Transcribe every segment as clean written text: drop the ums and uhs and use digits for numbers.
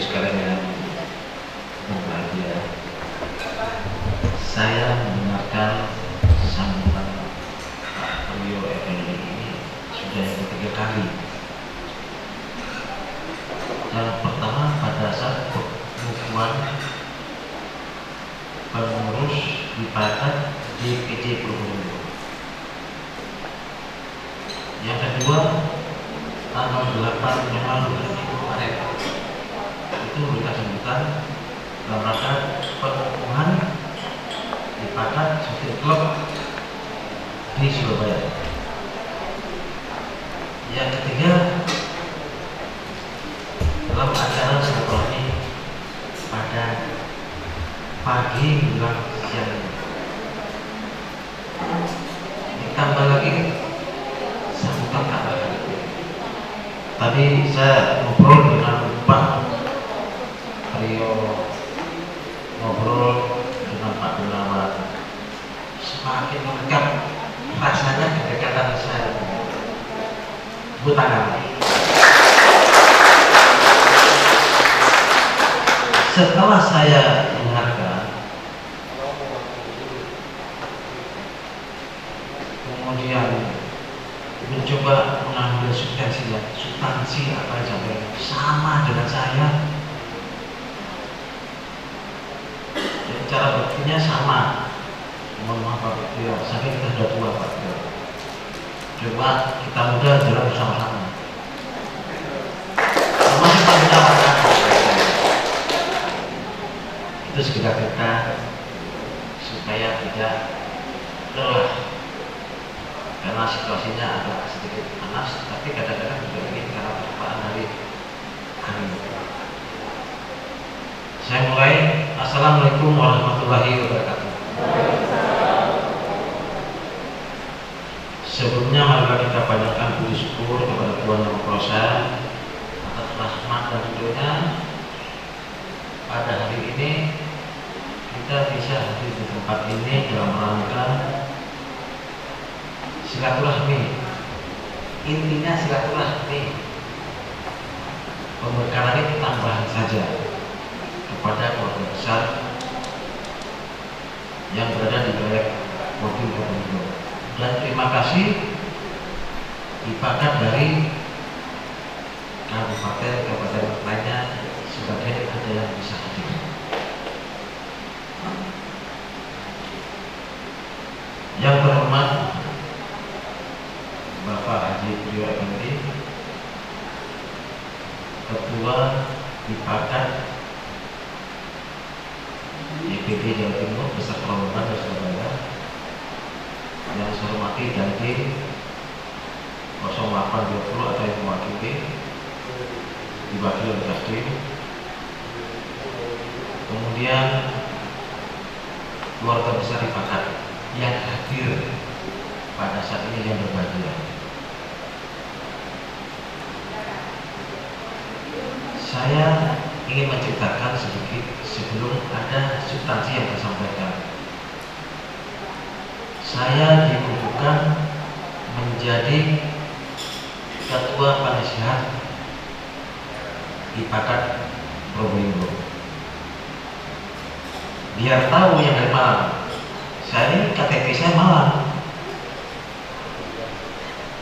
sekalian yang berbahagia, saya mendengarkan sambutan Pak Priyo Effendi ini sudah yang ketiga kali. Yang pertama pada saat pengukuhan pengurus di Pakat DPC Probolinggo. Yang kedua tanggal 8 yang lalu kemarin itu memberikan sambutan dalam rangka pengukuhan di Pakat Social Club di Surabaya. Yang ketiga dalam acara silaturahmi pada pagi menjelang siang ini. Ditambah lagi sambutan tambahan. Tadi saya ngobrol dengan Pak Priyo, ngobrol dengan Pak Gunawan, semakin lengkap rasanya kedekatan saya. Bu tangan. Setelah saya dengarkan, kemudian mencoba mengambil substansi apa yang sampai sama dengan saya. Jadi cara berpikirnya sama. Mohon maaf Pak Priyo, saya kita sudah tua Pak Priyo. Coba kita muda jalan bersama-sama. Termasuk Pak Gunawan. Itu sekedar kita supaya tidak lelah, karena situasinya agak sedikit panas, tapi kadang-kadang juga ingin karena percepatan dari hari ini. Saya mulai. Assalamualaikum warahmatullahi wabarakatuh. Sebelumnya marilah kita panjatkan puji syukur kepada Tuhan Yang Maha Kuasa atas rahmat dan ridho-Nya. Pada hari ini kita bisa hadir di tempat ini dalam rangka silaturahmi. Intinya silaturahmi. Pemberkahan ini tambahan saja kepada keluarga besar yang berada di wilayah Probolinggo. Dan terima kasih dipakat dari kabupaten lainnya sebagai ada yang bisa hadir. Yang terhormat Bapak Haji Priyo Effendi, Ketua Dipakat DPD Jawa Timur beserta rombongan dan saudara. Yang saya hormati Dandim 0820 atau yang mewakili diwakili oleh Kasdim. Kemudian keluarga besar Dipakat yang hadir pada saat ini yang berbahagia. Saya ingin menceritakan sedikit sebelum ada substansi yang disampaikan. Saya dikukuhkan menjadi Ketua Panasihat Dipakat Probolinggo. Biar tahu yang dari Malang, saya ini KTP saya Malang.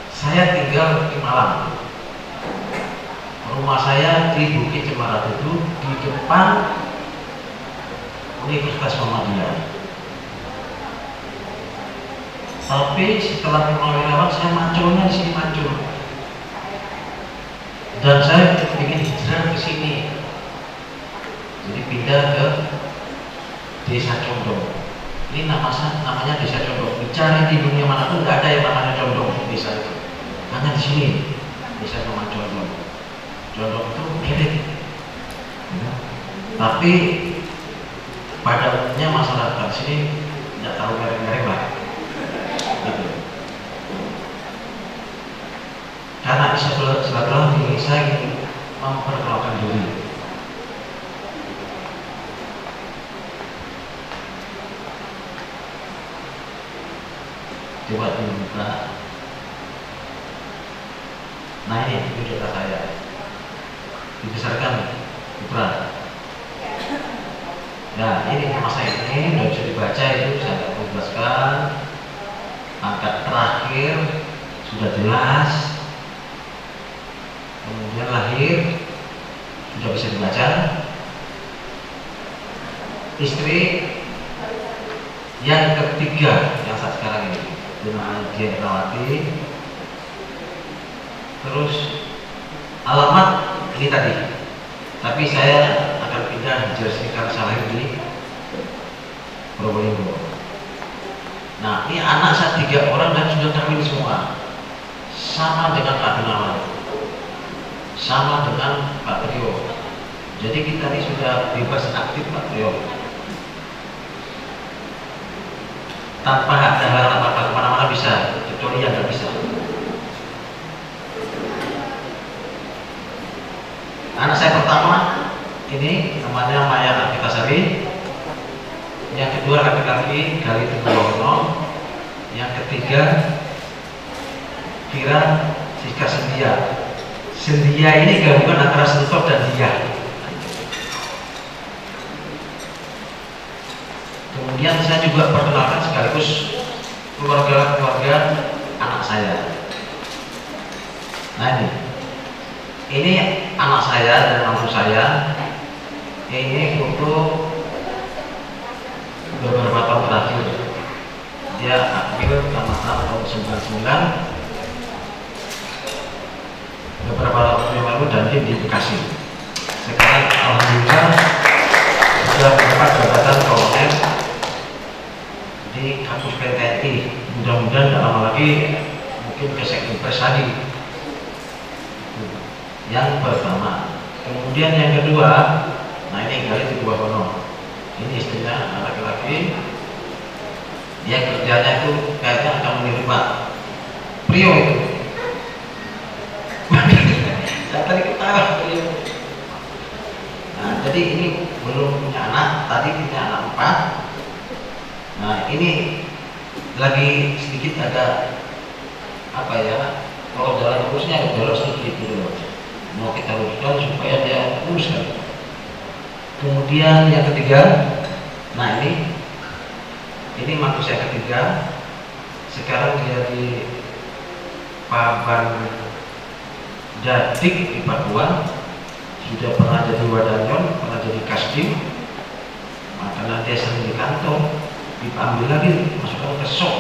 Saya tinggal di Malang. Rumah saya di Bukit Cemara itu di depan Universitas Muhammadiyah. Tapi setelah purnawirawan saya manculnya di sini Mancul. Dan saya ingin hijrah ke sini. Jadi pindah ke Desa Condong. Ini namanya Desa Condong. Bicara di dunia manapun nggak ada yang namanya Condong desa itu. Hanya di sini Desa nama Condong. Condong itu mirip. Ya. Tapi pada umumnya masyarakat sini tidak tahu merek-merek lah. Gitu. Karena silaturahmi saya ingin memperkenalkan diri. Coba dibuka. Nah ini data saya. Dibesarkan Putra. Nah, ini nama saya ini sudah bisa dibaca, itu saya jelaskan. Angkat terakhir sudah jelas. Kemudian lahir sudah bisa dibaca. Istri yang ketiga yang saat sekarang ini namanya Dian Rawati. Terus alamat ini tadi, tapi saya akan pindah jersey karena saya lahir di Probolinggo. Nah, ini anak saya 3 orang dan sudah kawin semua, sama dengan Pak Gunawan, sama dengan Pak Trio. Jadi kita ini sudah bebas aktif Pak Trio, tanpa ada halangan apa-apa, kemana-mana bisa, kecuali yang nggak bisa. Anak saya pertama ini namanya Maya Arfitasari, yang kedua laki-laki Gali Tugono, yang ketiga Kira Siska Sendia. Sendia ini gabungan antara Sentok dan Dia. Kemudian saya juga perkenalkan sekaligus keluarga anak saya. Nah, ini anak saya dan mantu saya. Ini foto beberapa tahun terakhir. Dia aktif tahun 99, beberapa tahun yang lalu, dan dia di Bekasi. Sekarang alhamdulillah sudah mendapat jabatan kolonel di kampus PTNI. Mudah-mudahan tidak lama lagi mungkin ke Sekimpres tadi. Yang pertama. Kemudian yang kedua, nah ini Gali Tugono. Ini istrinya laki-laki. Dia kerjanya itu kayaknya akan meniru Pak Prio itu. Saya tadi ketawa Prio. Nah, jadi ini belum punya anak, tadi punya anak 4. Nah, ini lagi sedikit ada apa ya? Kalau jalan lurusnya ada belok sedikit gitu. Mau kita luruskan supaya dia luruskan. Kemudian yang ketiga, nah ini mantu saya ketiga. Sekarang dia di Paban Dadik di Papua. Sudah pernah jadi Wadanyon, pernah jadi Kasdim. Nah, karena dia sering di kantor, diambil lagi masukkan ke SOK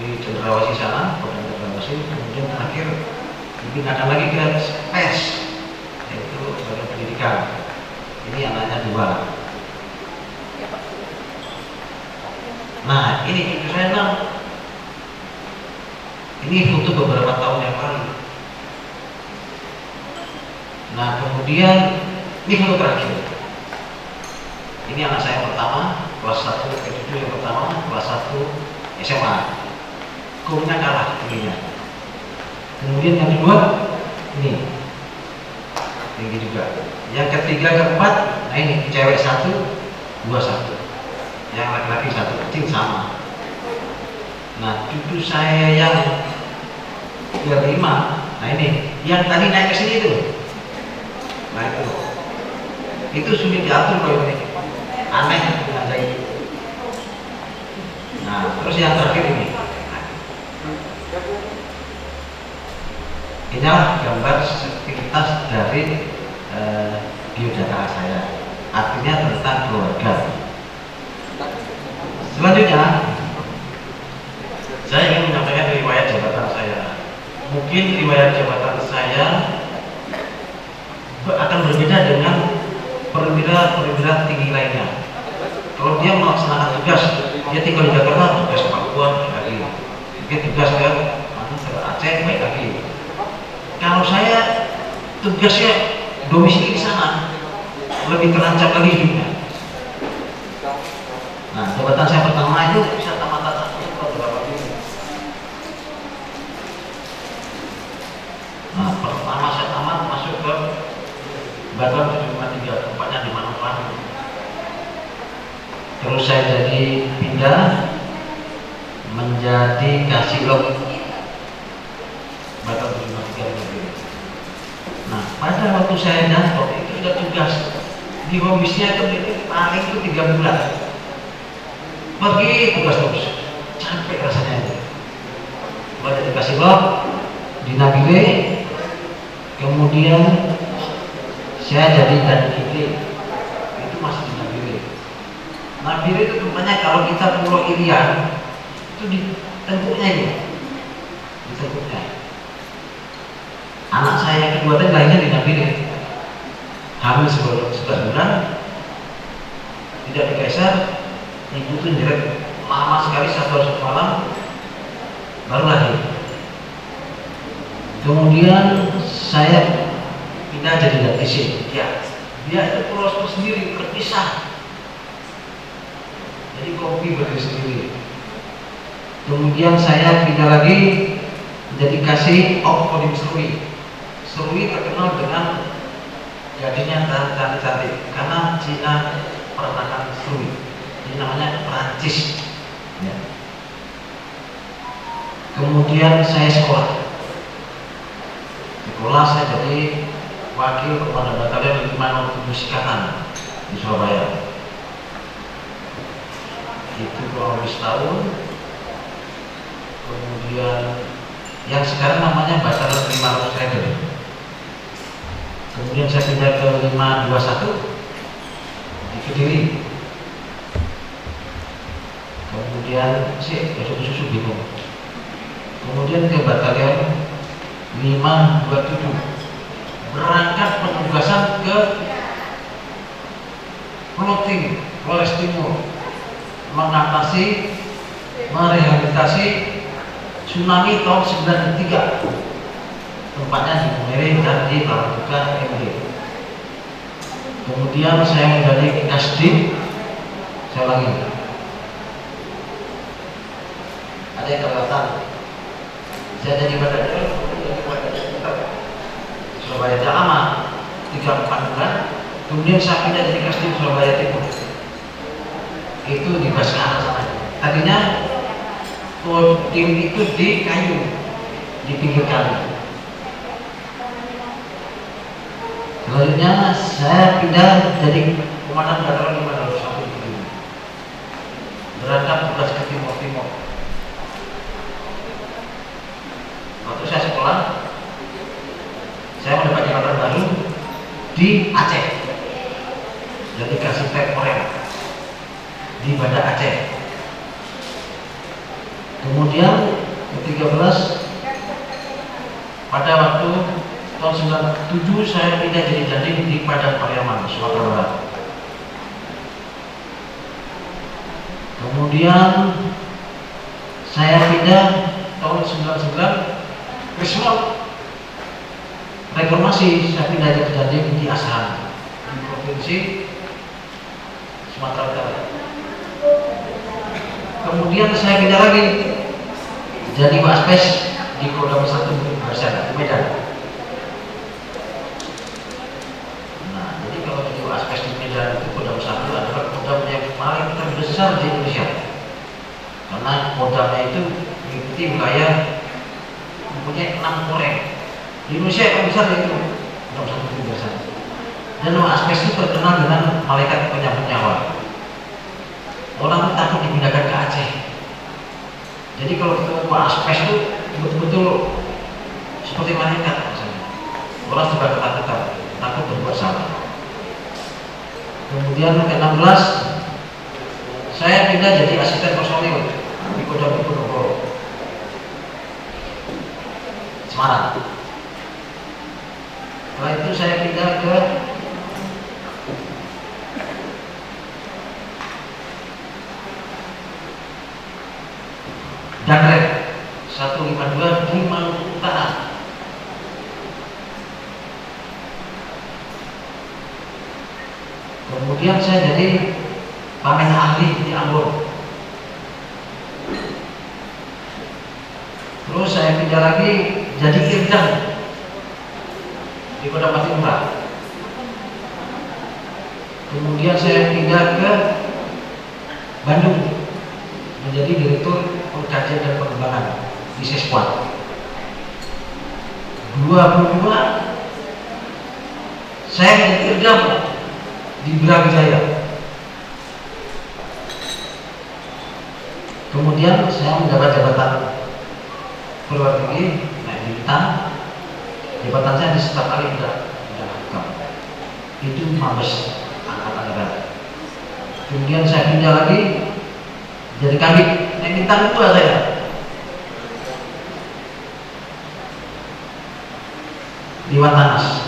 di Cendrawasih sana, Polda Cendrawasih. Kemudian terakhir dipindahkan lagi ke PES, yaitu Badan Pendidikan. Ini anaknya 2. Nah, ini cucu saya 6. Ini foto beberapa tahun yang lalu. Nah, kemudian ini foto terakhir. Ini anak saya yang pertama, kelas 1, cucu yang pertama, kelas 1 SMA. Kurnya kalah tingginya. Kemudian yang kedua, ini tinggi juga. Yang ketiga, keempat, nah ini cewek 1, 2, 1. Yang laki-laki 1 kecil sama. Nah, cucu saya yang kelima, nah ini yang tadi naik ke sini itu. Nah itu sudah diatur kalau ini. Aneh dengan saya. Nah, terus yang terakhir ini. Inilah gambar sepintas dari biodata saya, artinya tentang keluarga. Selanjutnya, saya ingin menyampaikan riwayat jabatan saya. Mungkin riwayat jabatan saya akan berbeda dengan perwira tinggi lainnya. Kalau dia melaksanakan tugas, dia tinggal di Jakarta, tugas ke Papua, baik lagi. Mungkin tugas ke Aceh, baik lagi. Kalau saya tugasnya domisili di sana, lebih terancam lagi hidupnya. Nah, jabatan saya pertama itu bisa tamat beberapa minggu. Nah, pertama saya tamat masuk ke Batam 753, tempatnya di Manokwari. Terus saya jadi pindah menjadi Kasilok Batam 753. Nah, pada waktu saya datang itu sudah tugas di hobisnya itu paling itu 3 bulan pergi tugas terus, capek rasanya itu. Mulai dikasih log di Nabire, kemudian saya jadi dan itu masih di Nabire. Nabire itu tempatnya kalau kita Pulau Irian itu di tengkuknya ini, di tengkuknya. Anak saya yang kedua tadi lahirnya di Nabire, hamil 11 bulan, tidak dikeser, ibu tuh nyeret lama sekali 1 hari 1 malam baru lahir. Kemudian saya pindah jadi dietisi. Ya, dia itu pulau sendiri terpisah. Jadi kopi berdiri sendiri. Kemudian saya pindah lagi jadi kasih Kodim Serui. Serui terkenal dengan jadinya cantik-cantik karena Cina peranakan Serui. Ini namanya Perancis. Ya. Kemudian saya sekolah saya jadi wakil komandan batalion 507 Sikatan di Surabaya. Itu kurang lebih setahun. Kemudian yang sekarang namanya Batalion 500 Rider. Kemudian saya pindah ke 521 di Kediri. Kemudian besok susu bingung. Kemudian ke Batalion 527 berangkat penugasan ke Floating Flores Timur, mengatasi merehabilitasi tsunami tahun 93, tempatnya di Mumere dan di Labuan MD. Kemudian saya menjadi Kasdim, saya ulangi, ada yang kelihatan, saya jadi badan Surabaya lama 3-4 bulan. Kemudian saya pindah jadi Kasdim Surabaya Timur, itu di Baskara sana. Tadinya tim itu di kayu, di pinggir kali. Selanjutnya saya pindah jadi komandan Batalion 501 di Kediri, berangkat tugas ke Timur. Waktu saya sekolah, saya mendapat jabatan baru di Aceh, jadi kasih temporer di Banda Aceh. Kemudian ke-13 pada waktu tahun 97 saya pindah jadi Dandim di Padang Pariaman, Sumatera Barat. Kemudian saya pindah tahun 99 Krismon reformasi, saya pindah jadi Dandim di Asahan di Provinsi Sumatera Utara. Kemudian saya pindah lagi jadi Waspes di Kodam 1 di Medan. Nah, jadi kalau jadi Waspes di Medan itu Kodam 1 adalah kodam yang paling terbesar di Indonesia, karena kodamnya itu mengikuti wilayah mempunyai 6 korem. Di Indonesia yang besar itu Kodam 1 itu besar. Dan Waspes itu terkenal dengan malaikat penyambut nyawa. Orang takut dipindahkan ke Aceh. Jadi kalau ketemu Waspes itu betul-betul seperti malaikat misalnya. Orang juga ketakutan, takut berbuat salah. Kemudian ke-16 saya pindah jadi asisten personil di Kodam Diponegoro, Semarang. Setelah itu saya pindah ke Danrem 152 di Maluku Utara. Kemudian saya jadi pamen ahli di Ambon. Terus saya pindah lagi jadi Irdam di Kodam Patimura. Kemudian saya pindah ke Bandung menjadi Direktur Pengkajian dan Pengembangan di Sesquad. 22 Saya kerja di Brawijaya. Kemudian saya mendapat jabatan perwira tinggi, naik bintang. Jabatan saya di setiap kali tidak lakukan. Itu Mabes Angkatan Darat. Kemudian saya pindah lagi jadi kabit, naik bintang kedua saya. Di Watanas.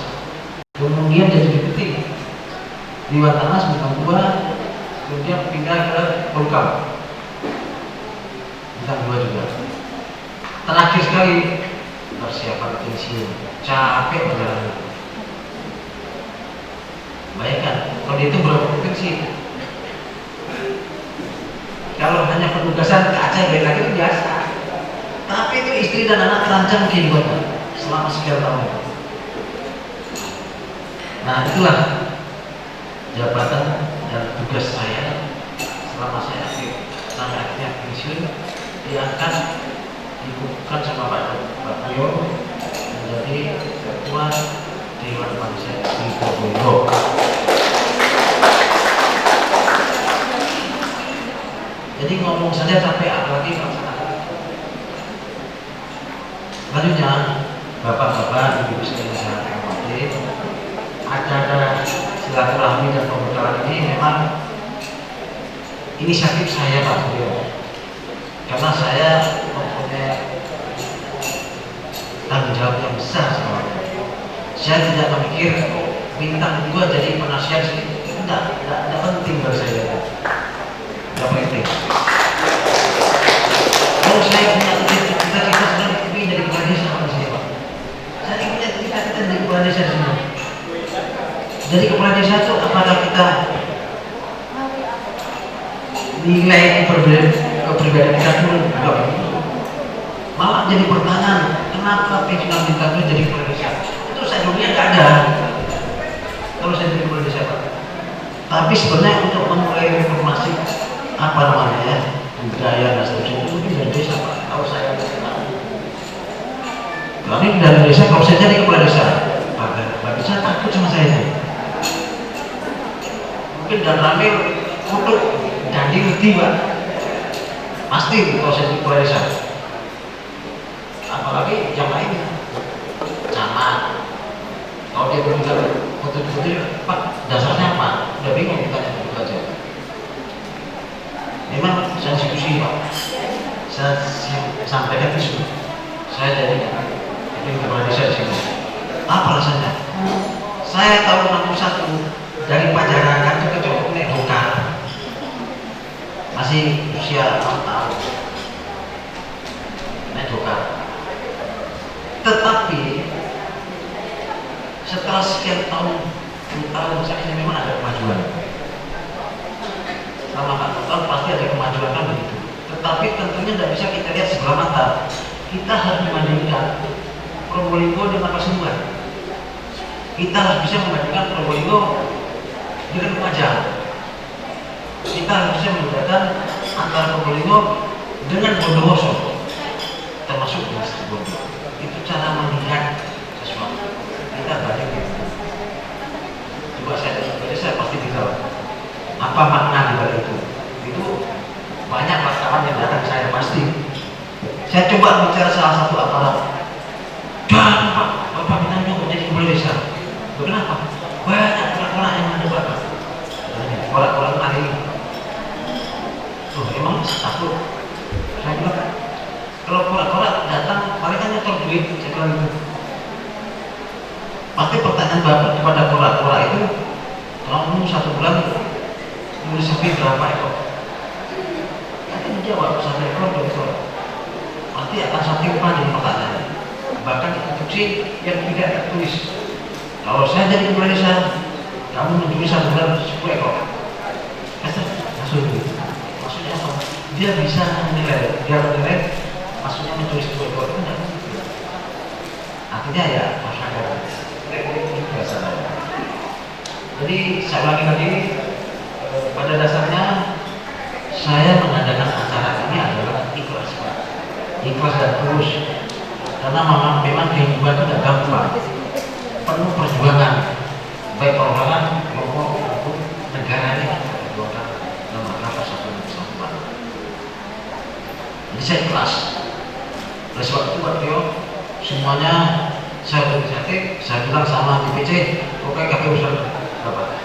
Kemudian jadi deputi di Watanas bintang 2, kemudian pindah ke Polkam bintang 2 juga. Terakhir sekali persiapan pensiun, capek perjalanan. Bayangkan kalau itu berapa provinsi? Kalau hanya penugasan ke Aceh balik lagi itu biasa, tapi itu istri dan anak terancam kehidupannya selama sekian tahun. Nah, itulah jabatan dan tugas saya selama saya sampai akhirnya pensiun, diangkat dikukuhkan sama Pak Puyo menjadi ketua Dewan Bangsa di Probolinggo. Jadi ngomong saja sampai apalagi melaksanakan. Selanjutnya, bapak-bapak, ibu-ibu sekalian saya hormati, acara silaturahmi dan pembekalan ini memang inisiatif saya Pak Suryo, karena saya mempunyai tanggung jawab yang besar sama. Saya tidak memikir bintang 2 jadi penasihat sih, tidak penting bagi saya, tidak penting. Kalau saya punya cita-cita sebenarnya ingin jadi kepala desa sama saya Pak. Saya punya cita-cita jadi kepala desa di sini. Jadi kepala desa itu apakah kita nilai kepribadian kita turun? Malah jadi pertanyaan, kenapa pensiunan bintang itu jadi kepala desa? Itu saya dunia nggak ada. Kalau saya jadi kepala desa Pak. Tapi sebenarnya untuk memulai reformasi apa namanya ya, budaya dan seterusnya itu mungkin dari desa Pak. Kalau saya kami dari desa, kalau saya jadi kepala desa, Pak desa takut sama saya itu. Mungkin dan ramai untuk jadi ngerti Pak, pasti kalau saya di kepala desa. Apalagi yang lainnya camat, kalau dia berbicara betul-betul Pak dasarnya apa, udah bingung kita begitu aja. Memang saya diskusi Pak, saya sampaikan isu saya jadi kepala desa di sini. Apa alasannya? Saya tahun 61 dari Pajarangan ke Cokok naik Dokar, masih usia 6 tahun naik Dokar. Tetapi setelah sekian tahun, 10 tahun saya memang ada kemajuan. Selama 4 tahun pasti ada kemajuan kan begitu. Tetapi tentunya tidak bisa kita lihat sebelah mata. Kita harus membandingkan Probolinggo dengan Pasundan. Kita harus bisa membandingkan Probolinggo dengan Lumajang. Kita harus bisa membedakan antara Probolinggo dengan Bondowoso, termasuk dengan Situbondo. Itu cara melihat sesuatu. Kita bandingkan. Coba saya pasti tahu apa makna di balik itu. Itu banyak wartawan yang datang ke saya pasti. Saya coba bicara salah satu aparat. Jangan Pak, Bapak bintang juga jadi kepala desa. Kenapa? Banyak orang-orang yang ada Bapak. Orang-orang ahli. Tuh emang takut. Saya bilang kalau orang-orang datang, mereka nyetor duit. Saya bilang gitu. Pasti pertanyaan Bapak kepada orang-orang itu, kamu 1 bulan nulis CV berapa ekor? Nanti menjawab 1 ekor, 2 ekor. Pasti akan sampai panjang pertanyaan. Bahkan instruksi yang tidak tertulis. Kalau saya jadi kepala desa, kamu menulis 1 bulan 10 ekor. Langsung gitu. Maksudnya apa? Dia bisa menilai, maksudnya menulis 10 ekor itu tidak mungkin. Artinya ya harus ada ini biasa. Jadi saya ulangi lagi, pada dasarnya saya mengadakan acara ini adalah ikhlas Pak. Ikhlas dan tulus. Karena memang kehidupan itu tidak gampang, penuh perjuangan. baik perorangan, kelompok maupun negara ini kita perjuangkan dalam rangka persatuan dan kesatuan. Jadi saya ikhlas. Oleh sebab itu Pak Trio, semuanya saya berinisiatif, saya bilang sama DPC, oke KPU Bapak.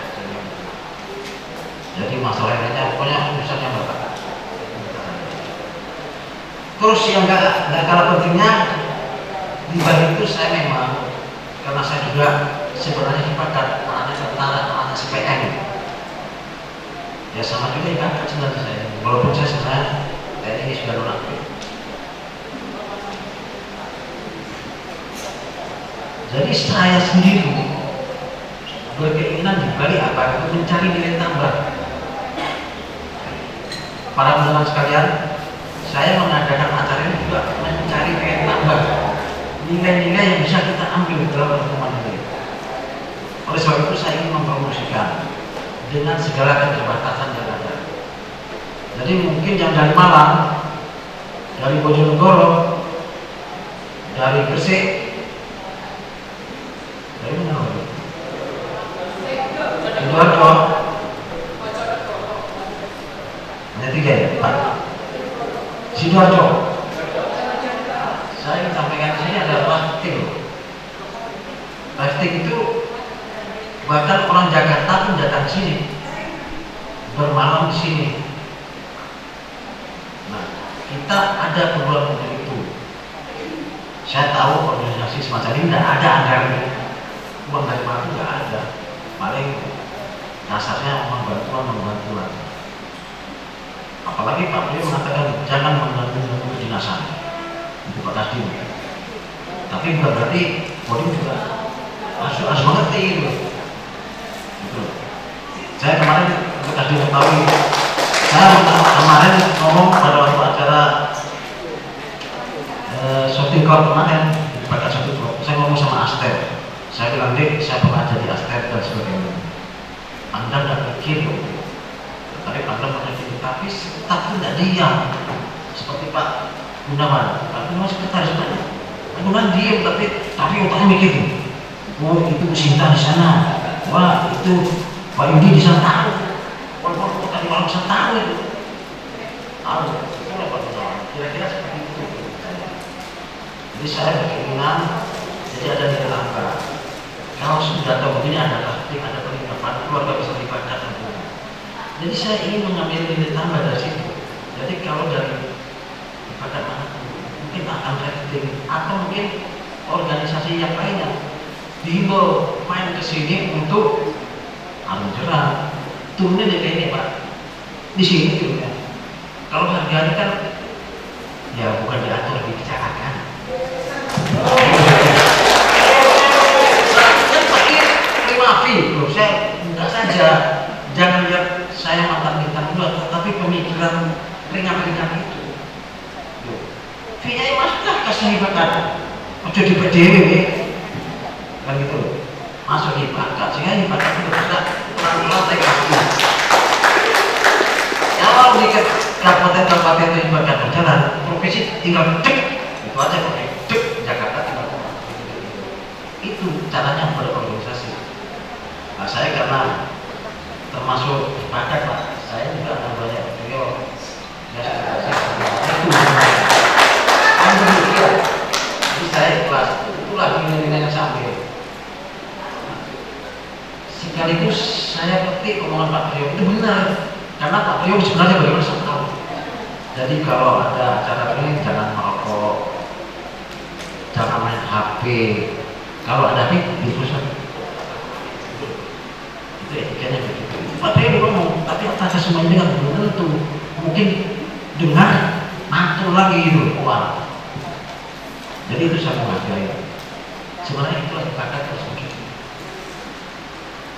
Jadi masalah lainnya pokoknya urusannya Bapak. Terus yang nggak kalah pentingnya di balik itu saya memang, karena saya juga sebenarnya sepakat anaknya tentara, anaknya CPM. Ya sama juga ibarat sebenarnya saya, walaupun saya sebenarnya TNI sudah nonaktif. Jadi saya sendiri berkeinginan dibalik apa itu mencari nilai tambah. Para teman-teman sekalian, saya mengadakan acara ini juga mencari nilai tambah, nilai-nilai yang bisa kita ambil dalam pertemuan ini. Oleh sebab itu saya ingin mempromosikan dengan segala keterbatasan yang ada. Jadi mungkin yang dari Malang, dari Bojonegoro, dari Gresik, dari mana lagi? Sidoarjo. Ada 3 ya, Pak. Sidoarjo. Saya ingin sampaikan di sini ada plastik. Plastik itu bahkan orang Jakarta pun datang sini, bermalam di sini. Nah, kita ada peluang untuk itu. Saya tahu organisasi semacam ini tidak ada anggaran uang dari mana tidak ada. Paling dasarnya membantuan. Apalagi Pak Beliau mengatakan jangan membantu kedinasan untuk Pak Kasdim. Tapi bukan berarti Kodim juga harus mengerti gitu. Saya kemarin Pak Kasdim ketahui, saya kemarin ngomong pada waktu acara shooting court kemarin di Pak Kasdim, saya ngomong sama Aster. Saya bilang, Dek, saya pernah jadi Aster dan sebagainya. Anda tidak pikir loh. Tapi Anda pernah jadi tapi tidak diam. Seperti Pak Gunawan. Pak Gunawan sekretaris mana? Pak Gunawan diam, tapi otaknya mikir. Oh, itu Sinta di sana. Wah, itu Pak Yudi di sana tahu. Walaupun tadi malam bisa tahu itu. Tahu. Itulah Pak Gunawan. Kira-kira seperti itu. Jadi saya berkeinginan jadi ada nilai tambah. Kalau sudah tahu begini ada plastik, ada penginapan, keluarga bisa dilibatkan. Jadi saya ingin mengambil nilai tambah dari situ. Jadi kalau dari ibadah manapun, mungkin akan rating atau mungkin organisasi yang lainnya dihimbau main ke sini untuk jerah. Turunnya dari ini Pak. Di sini turunnya. Kalau harganya kan ya bukan diatur, dibicarakan. Saya enggak saja, jangan lihat saya mantan bintang 2, tapi pemikiran ringan-ringan itu. Fee-nya masuklah kasih hibakan, ojo di PDW, kan gitu. Masuk hibakan, sehingga hibakan itu bisa pelan-pelan kasih. Kalau di kabupaten-kabupaten itu hibakan berjalan, provinsi tinggal cek, itu aja pakai cek, Jakarta tinggal itu caranya berorganisasi. Nah, saya karena termasuk sepakat Pak, saya juga akan banyak beliau ya itu jadi saya ikhlas, itulah nilai-nilai yang saya ambil. Sekaligus saya petik omongan Pak Priyo itu benar, karena Pak Priyo sebenarnya bagaimana saya tahu. Jadi kalau ada acara ini jangan merokok, jangan main HP, kalau ada diskusi etikanya begitu. Pak Priyo ngomong, tapi atas semua ini kan belum tentu. Mungkin dengar mantul lagi gitu uang. Jadi itu saya menghargai. Sebenarnya itu lagi pakai terus begitu.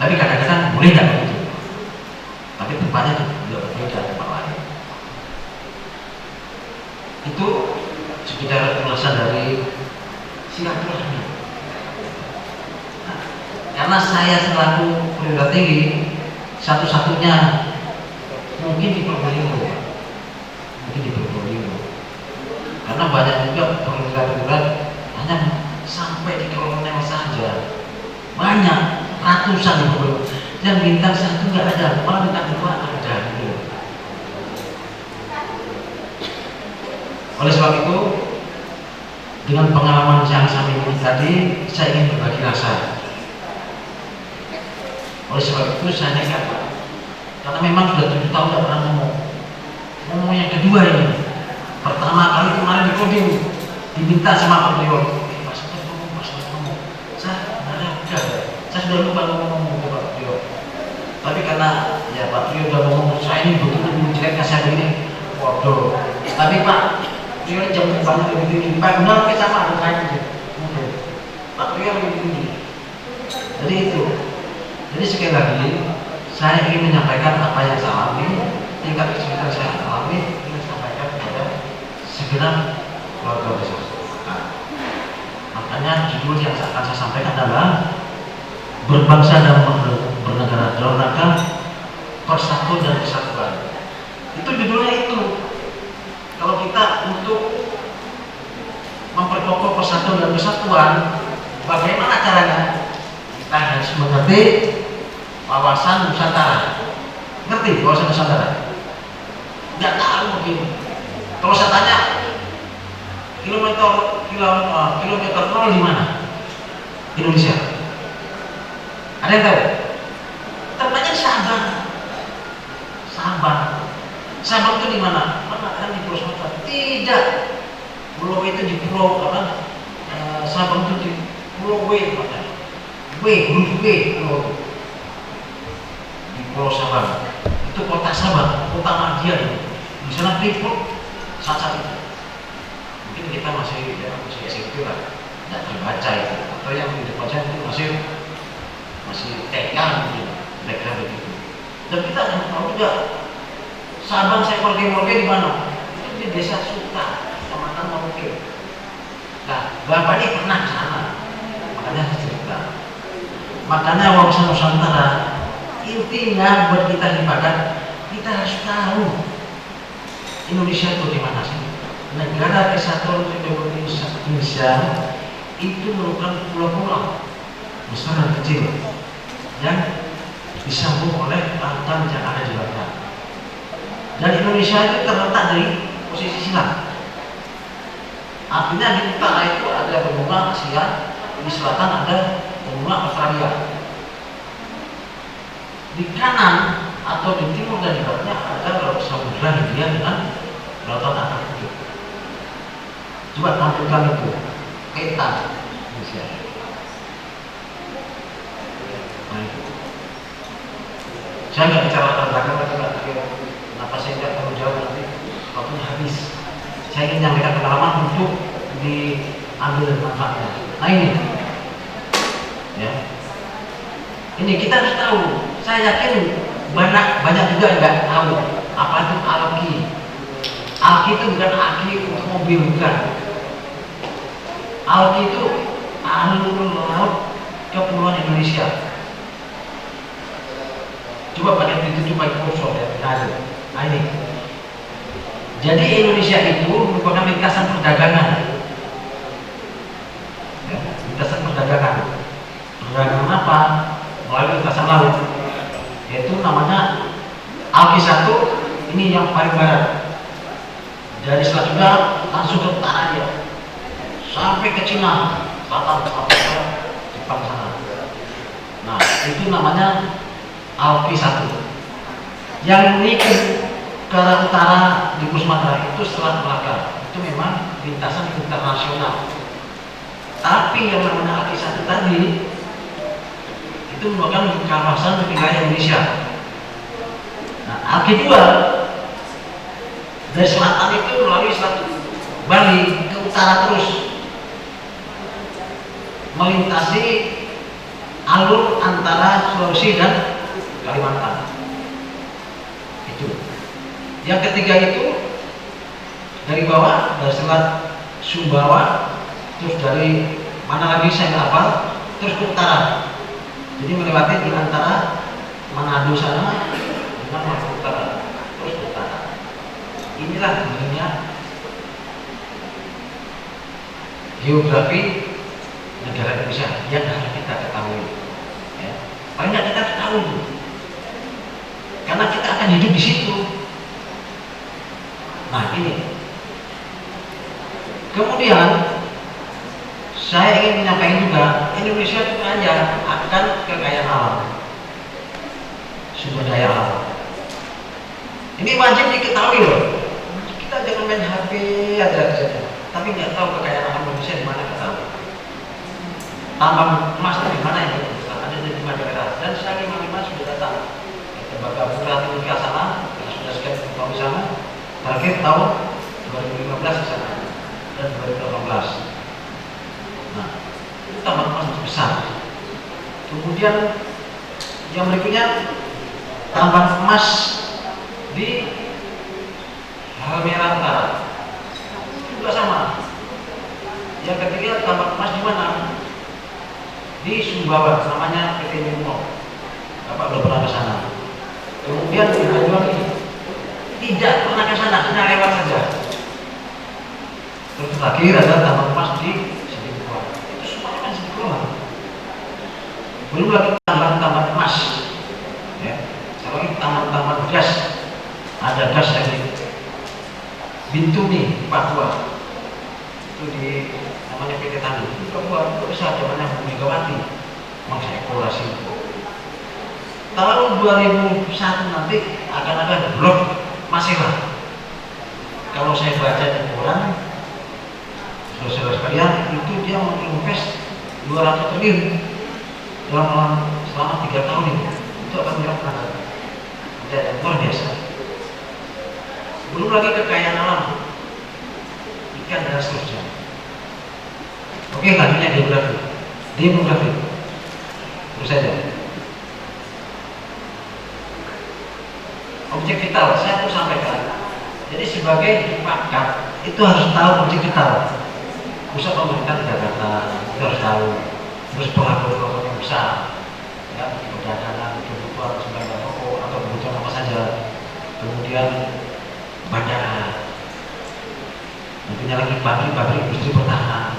Tapi kadang-kadang boleh nggak begitu. Tapi tempatnya juga berbeda tempat lain. Itu sekitar ulasan dari silaturahmi. Karena saya selaku perwira tinggi satu-satunya mungkin di Probolinggo, karena banyak juga perwira-perwira hanya sampai di kolonel saja, banyak ratusan bro. Yang bintang 1 nggak ada, malah bintang 2 ada gitu. Oleh sebab itu, dengan pengalaman yang saya miliki tadi, saya ingin berbagi rasa. Oleh sebab itu saya nekat, karena memang sudah 7 tahun tidak pernah ngomong yang kedua ini. Pertama kali kemarin di podium diminta sama Pak Priyo, Pak Sultan ngomong, saya sudah lupa ngomong ke Pak Priyo. Tapi karena ya Pak Priyo sudah ngomong, saya ini betul-betul jeleknya saya begini, waduh. Tapi Pak Priyo ini jam banget lebih tinggi, Pak benar kita sama ada kain gitu. Pak Priyo lebih tinggi. Jadi itu. Jadi sekali lagi saya ingin menyampaikan apa yang saya alami, tingkat kesulitan saya alami, ingin sampaikan kepada segenap keluarga besar. Nah, makanya judul yang akan saya sampaikan adalah berbangsa dan bernegara dalam rangka persatuan dan kesatuan. Itu judulnya itu. Kalau kita untuk memperkokoh persatuan dan kesatuan, bagaimana caranya? Kita harus mengerti wawasan Nusantara. Ngerti wawasan Nusantara? Nggak tahu mungkin. Kalau saya tanya kilometer 0 di mana? Indonesia. Ada yang tahu? Tempatnya di Sabang. Sabang itu di mana? Kan di Pulau Sumatera. Tidak. Pulau itu di pulau apa? Sabang itu di Pulau W tempatnya. Huruf W pulau itu. Di Pulau Sabang. Itu kota Sabang, kota Madiun. Di sana Freeport saat itu. Mungkin kita masih SMP lah, tidak terbaca itu. Atau yang di depan saya itu masih TK gitu, mereka begitu. Dan kita nggak tahu juga Sabang saya Morge di mana? Itu di Desa Suka, Kecamatan Morge. Nah, Bapak ini pernah ke sana, makanya saya cerita. Makanya wawasan Nusantara intinya buat kita libatkan, kita harus tahu Indonesia itu di mana sih? Negara Kesatuan Republik Indonesia itu merupakan pulau-pulau besar dan kecil yang disambung oleh lautan yang ada di lautan. Dan Indonesia itu terletak dari posisi silang. Artinya di utara itu ada benua Asia, di selatan ada benua Australia. Di kanan atau di timur dan di baratnya ada laut Samudra Hindia dengan lautan Atlantik. Coba tampilkan itu peta Indonesia. Nah itu. Saya nggak bicara latar belakang lagi Pak. Kenapa saya nggak terlalu jauh nanti waktunya habis. Saya ingin menyampaikan pengalaman untuk diambil manfaatnya. Nah ini, ya. Ini kita harus tahu. Saya yakin banyak juga nggak tahu apa itu alki. Alki itu bukan alki untuk mobil, bukan. Alki itu alur laut kepulauan Indonesia. Coba pakai itu pakai kursor ya, nah ini. Jadi Indonesia itu merupakan lintasan perdagangan. Ya, lintasan perdagangan. Perdagangan apa? Melalui lintasan laut. Yaitu namanya Alki 1, ini yang paling barat. Dari Selat Sunda langsung ke utara dia. Sampai ke Cina, selatan sampai ke Jepang sana. Nah, itu namanya Alki 1. Yang menuju ke arah utara di Pulau Sumatera itu Selat Melaka. Itu memang lintasan internasional. Tapi yang namanya Alki 1 tadi itu merupakan kawasan wilayah Indonesia. Nah, Alki 2 dari selatan itu melalui Selat Bali ke utara terus melintasi alur antara Sulawesi dan Kalimantan. Itu. Yang ketiga itu dari bawah, dari Selat Sumbawa, terus dari mana lagi saya nggak hafal, terus ke utara. Jadi melewati di antara Manado sana dengan Maluku Utara, terus ke utara. Inilah sebenarnya geografi negara Indonesia yang harus kita ketahui. Ya. tunggu, karena kita akan hidup di situ. Nah ini, kemudian saya ingin menyampaikan juga, Indonesia itu kaya akan kekayaan alam, sumber daya alam. Ini wajib diketahui loh. Kita jangan main HP aja saja, tapi nggak tahu kekayaan alam Indonesia di mana kita tahu. Tambang emas di mana yang ada di lima daerah. Dan saya Imam sudah datang ke Tembagapura Timika sana, sudah sekian tahun di sana. Terakhir tahun 2015 di sana dan 2018. Nah, itu tambang emas besar. Kemudian yang berikutnya tambang emas di Halmahera Utara juga sama. Yang ketiga tambang emas di mana? Di Sumbawa, namanya PT Mimo. Bapak belum pernah ke sana. Kemudian di Banyuwangi tidak pernah ke sana, hanya lewat saja. Terus terakhir ada tambang emas di belum lagi tambang emas, ya. Kalau ini tambang gas, ada gas dari Bintuni, Papua, itu di namanya PT Tanu, itu Papua, itu besar, namanya Bu Megawati, memang saya eksplorasi. Tahun 2001 nanti akan ada blok Masela. Kalau saya baca di koran, saudara sekalian, itu dia menginvest 200 triliun selama 3 tahun itu akan menyerap dan luar biasa. Belum lagi kekayaan alam, ikan dan seterusnya. Oke, lanjutnya demografi. Terus saja. Objek vital, saya tuh sampaikan. Jadi sebagai pakat itu harus tahu objek vital. Pusat pemerintahan Jakarta itu harus tahu. Terus pelaku yang besar, ya, perdagangan, kebutuhan sembahyang pokok atau kebutuhan apa saja. Kemudian bandara, nantinya lagi pabrik industri pertahanan,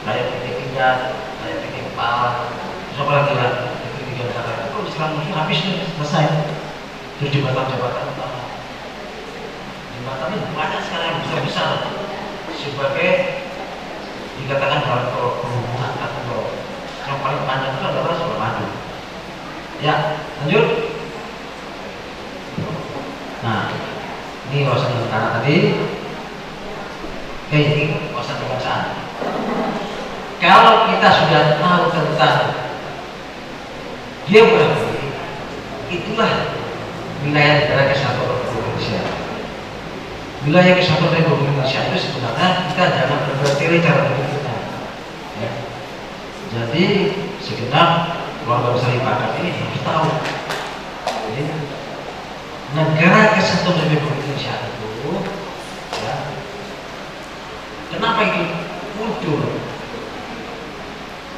kayak PT Pindad, kayak PT PAL, terus apa lagi lah, PT Tiga Negara. Itu Islam Muslim habis selesai. Terus jembatan utama, jembatan ini banyak sekali yang besar sebagai dikatakan dalam penghubungan atau yang paling panjang itu adalah Suramadu. Ya, lanjut. Nah, ini wawasan negara tadi. Oke, ini wawasan kebangsaan. Kalau kita sudah tahu tentang geografi, itulah wilayah negara kesatuan Republik Indonesia. Wilayah kesatuan Republik Indonesia itu sebenarnya kita jangan bertele cara berpikirnya. Ya. Jadi segenap keluarga besar Ibadah ini harus tahu, ya, negara kesatuan Republik Indonesia itu, ya, kenapa itu muncul,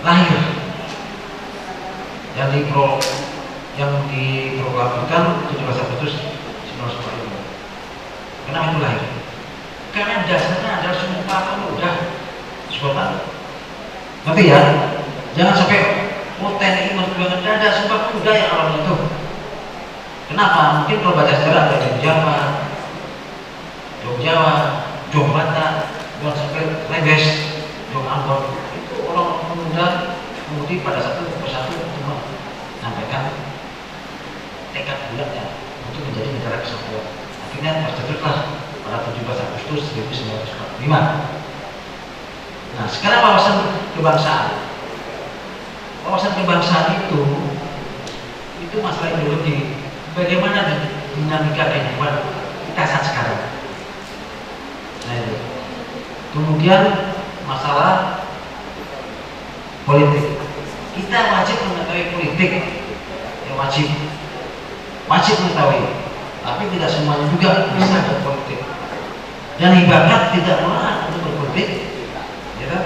lahir, yang diproklamasikan 17 Agustus 1945. Kenapa itu lahir? Karena dasarnya adalah Sumpah Pemuda, Soekarno. Tapi ya, jangan sampai TNI memperjuangkan ada Sumpah Pemuda yang awalnya itu. Kenapa? Mungkin kalau baca sejarah ada Jawa, Jombata, Jong sampai Lebes, Jong Ambon, itu orang pemuda kemudian pada satu persatu untuk menyampaikan tekad bulatnya untuk menjadi negara kesatuan. Akhirnya tercetuslah pada 17 Agustus 1945. Nah, sekarang wawasan kebangsaan. Wawasan kebangsaan itu masalah ideologi. Bagaimana dinamika kehidupan kita saat sekarang. Nah, itu. Kemudian masalah politik. Kita wajib mengetahui politik, ya wajib mengetahui. Tapi tidak semuanya juga bisa berpolitik. Dan ibarat tidak melarang untuk berpolitik, ya kan?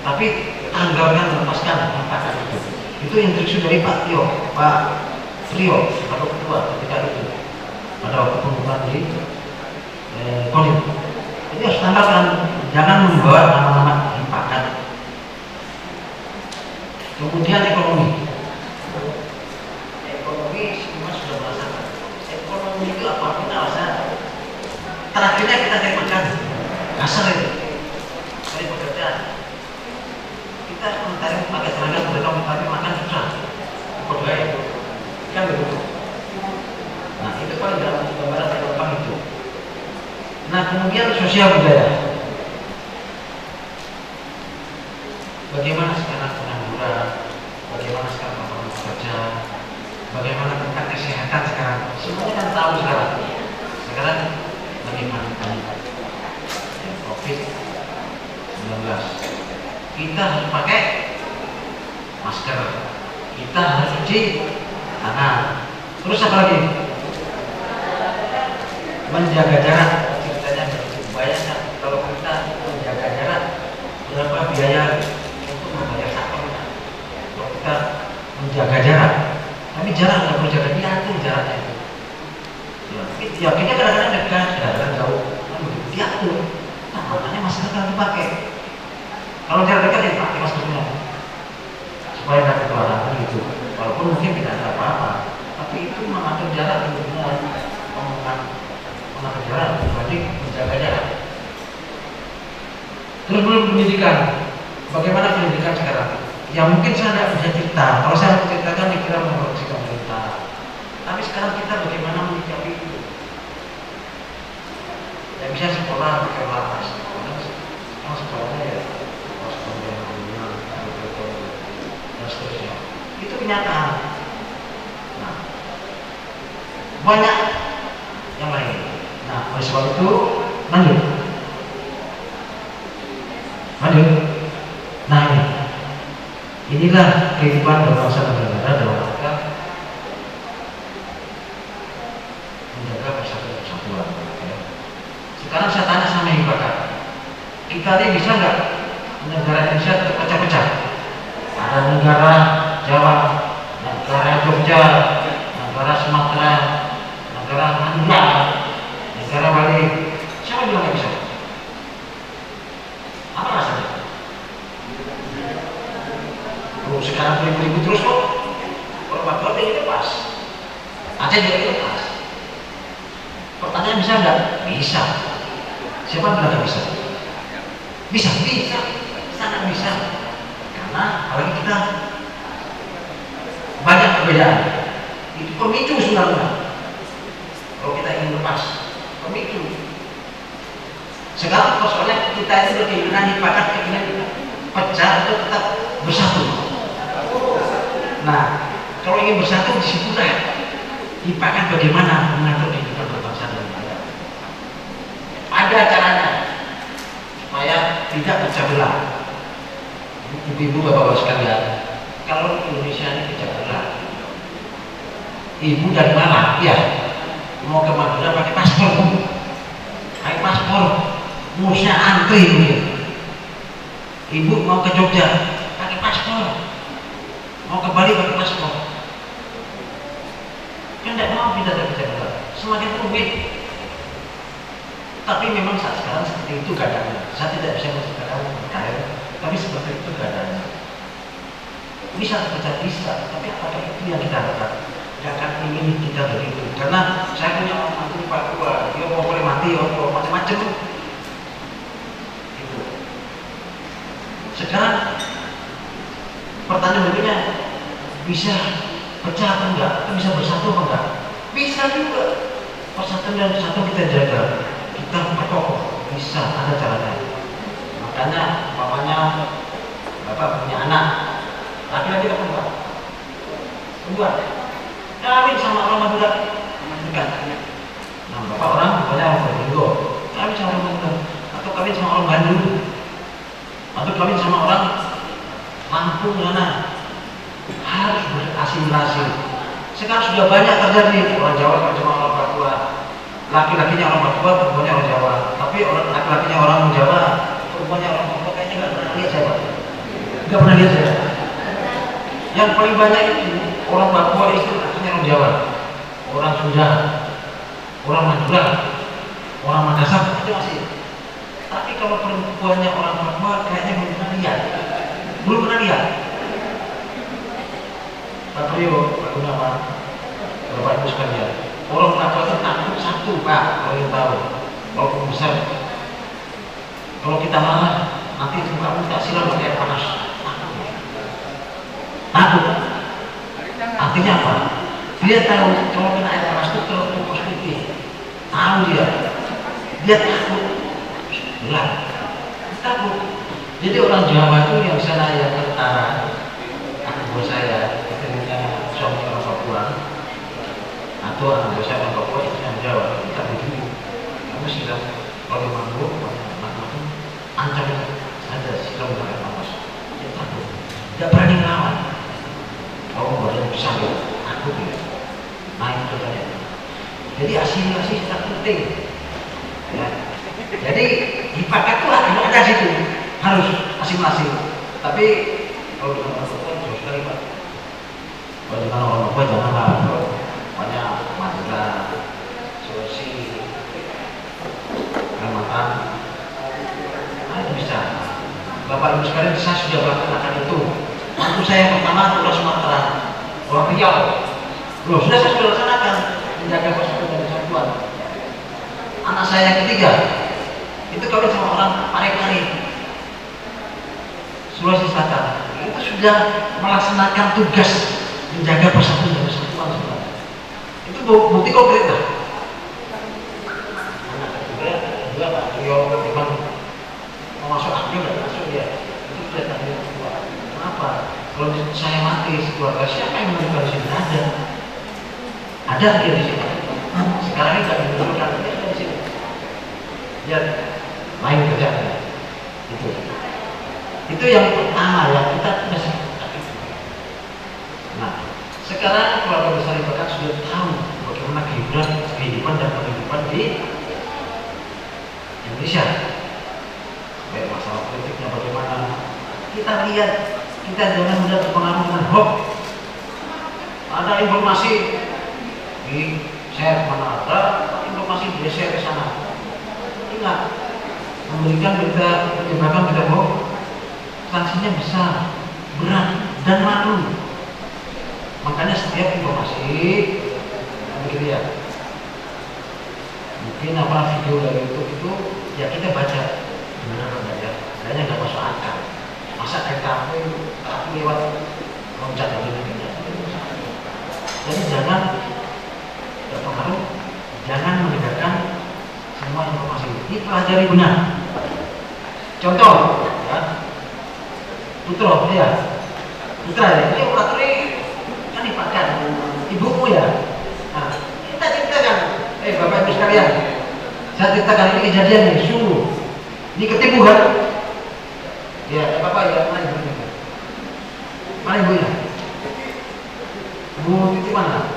Tapi anggarkan lepaskan manfaat itu. Itu instruksi dari Pak Priyo, atau ketua ketika itu pada waktu pembukaan di Kodim. Jadi harus tanggalkan, jangan membawa nama-nama himpakan. Kemudian ekonomi terakhirnya kita cari makan, kasar itu, cari pekerjaan. Kita mencari pakai tenaga mereka tapi makan susah, berdoa itu, kan begitu. Nah itu paling dalam gambaran gampang itu. Nah kemudian sosial budaya. Bagaimana sekarang pengangguran, bagaimana sekarang lapangan kerja, bagaimana tentang kesehatan sekarang, semuanya kan tahu sekarang. Sekarang bagaimana COVID-19, kita harus pakai masker, kita harus cuci tangan, terus apa lagi? Menjaga jarak. Ceritanya bayangkan kalau kita menjaga jarak, berapa biaya untuk membayar satpamnya? Kalau kita menjaga jarak, tapi jarak nggak perlu jaga, diatur jaraknya itu. Ya kita kadang-kadang dekat, kadang-kadang jauh, diatur. Nah makanya masker kan dipakai. Kalau jarak dekat ya pakai maskernya, supaya nggak ketularan gitu. Walaupun mungkin tidak ada apa-apa, tapi itu mengatur jarak itu benar. Mengatur jarak dibanding menjaga jarak. Terus belum pendidikan. Bagaimana pendidikan sekarang? Ya mungkin saya tidak bisa cerita. Kalau saya menceritakan dikira mengoreksi pemerintah. Tapi sekarang kita bagaimana menyikapi itu? Ya bisa sekolah pakai kelas. Sekarang sekolahnya ya sekolah dunia, dan seterusnya. Itu kenyataan. Nah, banyak yang lain. Nah, oleh sebab itu lanjut. Nah inilah kehidupan berbangsa dan bernegara dalam rangka menjaga persatuan. Sekarang saya tanya sama ibu bapak, kita ini bisa nggak negara Indonesia terpecah-pecah? Ada negara Jawa, negara Jogja, negara Sumatera, negara Madura, negara Bali. Siapa bilang nggak bisa? Apa rasanya? Sekarang ribut-ribut terus kok. Kalau Papua ini pas, Aceh juga itu pas. Pertanyaan bisa nggak? Bisa. Siapa bilang nggak bisa? Bisa, sangat bisa. Karena apalagi kita banyak perbedaan. Itu pemicu sebenarnya. Kalau kita ingin lepas, pemicu. Sekarang soalnya kita itu berkeinginan dipakat keinginan pecah atau tetap bersatu. Nah, kalau ingin bersatu disitulah dipakat bagaimana mengatur kehidupan berbangsa dan bernegara. Ada caranya supaya tidak pecah belah. Ibu-ibu, bapak-bapak sekalian, kalau Indonesia ini pecah belah, ibu dari mana? Ya, mau ke Madura pakai paspor, ngurusnya antri mungkin. Ibu mau ke Jogja pakai paspor, mau ke Bali pakai paspor. Kan tidak mau kita terpecah belah, semakin rumit. Tapi memang saat sekarang seperti itu keadaannya. Saya tidak bisa menceritakan detail, tapi seperti itu keadaannya. Bisa terpecah bisa, tapi apakah itu yang kita harapkan? Jangan ingin kita begitu. Karena saya punya orang mantu di Papua, dia mau boleh mati, mau macam-macam. Itu. Sekarang pertanyaan berikutnya, bisa pecah atau enggak? Bisa bersatu atau enggak? Bisa juga. Persatuan dan bersatu kita jaga, kita perkokoh, bisa, ada caranya. Makanya umpamanya bapak punya anak, laki-laki atau perempuan? Perempuan. Kawin sama orang Madura dekat. Nah, bapak orang pokoknya orang Probolinggo, kawin sama orang Madura, atau kawin sama orang Bandung, atau kawin sama orang Lampung mana? Harus berasimilasi. Sekarang sudah banyak terjadi orang Jawa kawin sama orang Papua, laki-lakinya orang Papua, perempuannya orang Jawa. Tapi orang laki-lakinya orang Jawa, perempuannya orang Papua, kayaknya nggak pernah lihat saya, Pak. Nggak pernah lihat saya. Yang paling banyak itu orang Papua itu orang Jawa, orang Sunda, orang Madura, orang Makassar itu masih. Tapi kalau perempuannya orang Papua kayaknya belum pernah lihat. Pak Priyo, Pak Gunawan, Bapak Ibu sekalian, orang Papua itu takut satu Pak, kalau yang tahu. Walaupun besar, kalau kita marah nanti kamu tak silam pakai air panas, takut. Artinya apa? Dia tahu kalau kena air panas itu terus putih, tahu dia takut, gelap, takut. Jadi orang Jawa itu yang sana yang ke utara, buat saya ketika suami orang Papua atau anak buah saya orang Papua itu yang Jawa, kita begitu. Kamu silam kalau mabuk, macam-macam, ancam ada silam pakai panas. Dia takut, tidak berani melawan. Kalau badan besar, takut dia. Naik ke saya. Jadi asimilasi sangat penting. Ya. Jadi ibadah itu ada situ, harus asimilasi. Tapi kalau dengan orang tua jauh sekali Pak. Kalau dengan orang tua janganlah, banyak Madura, Sulawesi, Kalimantan, itu bisa. Bapak Ibu sekalian, saya sudah melakukan itu. Waktu saya pertama orang Sumatera, orang Riau, loh sudah saya sudah laksanakan menjaga persatuan dan kesatuan. Anak saya yang ketiga itu kawin sama orang Pare-Pare, Sulawesi Selatan, itu sudah melaksanakan tugas menjaga persatuan dan kesatuan. Itu bukti konkret lah. Anak ketiga Pak Rio memang mau masuk akil dan masuk dia, itu sudah tanggung jawab. Kenapa? Kalau saya mati sekeluarga, siapa yang menentukan di sini? Ada dia di sini. Sekarang ini tidak menunjukkan dia ada di sini. Dia lain kerjanya. Itu yang pertama yang kita masih. Nah, sekarang keluarga besar itu kan sudah tahu bagaimana kehidupan dan kehidupan di Indonesia. Baik masalah politiknya bagaimana. Kita lihat, kita jangan mudah terpengaruh dengan hoax. Ada informasi di share mana ada informasi di share ke sana. Ingat, memberikan berita menyebarkan berita hoax, sanksinya besar, berat dan malu. Makanya setiap informasi begitu ya. Mungkin apa video dari YouTube itu ya kita baca benar enggak ya, kayaknya nggak masuk akal. Masa kamu lewat loncat dari negara. Jadi jangan terpengaruh, jangan mendengarkan semua informasi. Ini pelajari benar. Contoh, ya, putra ya, ini operator kan dipakai ibumu ya. Nah, kita ceritakan, Bapak Ibu sekalian, saya ceritakan ini kejadian nih, sungguh, ini ketipu kan? Ya, Bapak ya, mana ibunya? Mana ibunya? Bu Titi mana?